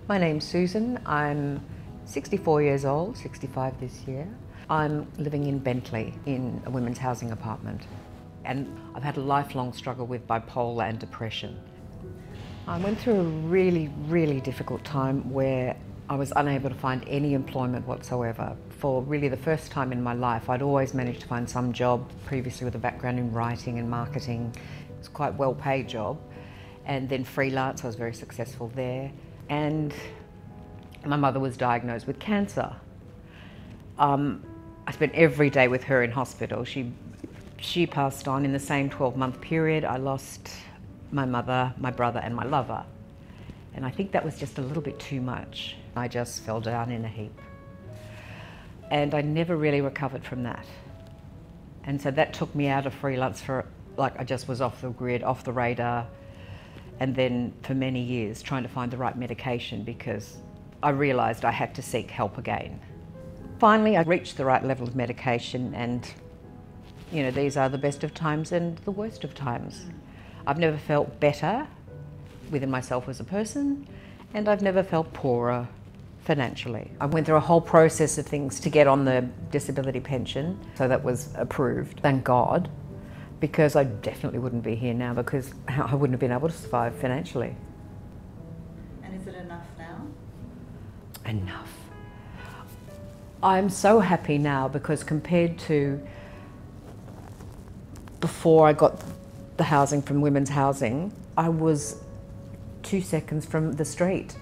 My name's Susan. I'm 64 years old, 65 this year. I'm living in Bentley in a women's housing apartment. And I've had a lifelong struggle with bipolar and depression. I went through a really difficult time where I was unable to find any employment whatsoever. For really the first time in my life, I'd always managed to find some job, previously with a background in writing and marketing. It was quite a well-paid job. And then freelance, I was very successful there. And my mother was diagnosed with cancer. I spent every day with her in hospital. She passed on in the same 12-month period. I lost my mother, my brother, and my lover. And I think that was just a little bit too much. I just fell down in a heap. And I never really recovered from that. And so that took me out of freelance for, like, I just was off the grid, off the radar. And then for many years trying to find the right medication because I realised I had to seek help again. Finally, I reached the right level of medication, and you know, these are the best of times and the worst of times. I've never felt better within myself as a person, and I've never felt poorer financially. I went through a whole process of things to get on the disability pension, so that was approved, thank God, because I definitely wouldn't be here now because I wouldn't have been able to survive financially. And is it enough now? Enough. I'm so happy now because compared to before I got the housing from women's housing, I was 2 seconds from the street.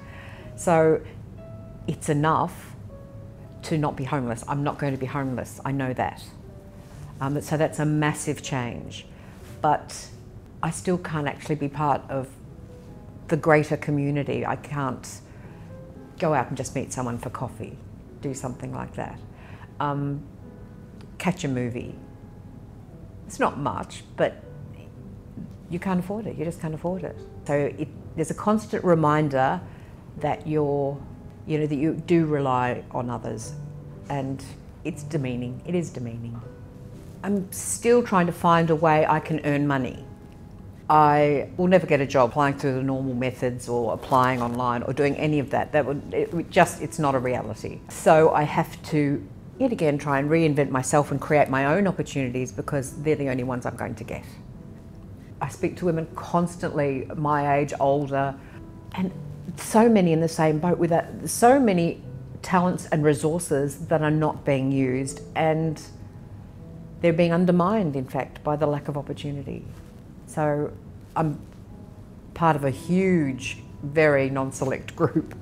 So it's enough to not be homeless. I'm not going to be homeless, I know that. So that's a massive change. But I still can't actually be part of the greater community. I can't go out and just meet someone for coffee, do something like that. Catch a movie. It's not much, but you can't afford it. You just can't afford it. So there's a constant reminder that that you do rely on others, and it's demeaning. It is demeaning. I'm still trying to find a way I can earn money. I will never get a job applying through the normal methods or applying online or doing any of that. It's not a reality. So I have to, yet again, try and reinvent myself and create my own opportunities because they're the only ones I'm going to get. I speak to women constantly, my age, older, and so many in the same boat with that. So many talents and resources that are not being used, and they're being undermined, in fact, by the lack of opportunity. So I'm part of a huge, very non-select group.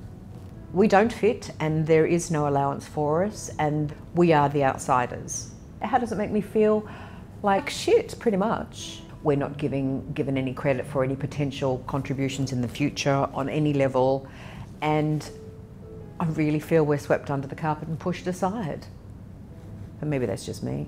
We don't fit, and there is no allowance for us, and we are the outsiders. How does it make me feel? Like shit, pretty much. We're not given any credit for any potential contributions in the future on any level, and I really feel we're swept under the carpet and pushed aside. And maybe that's just me.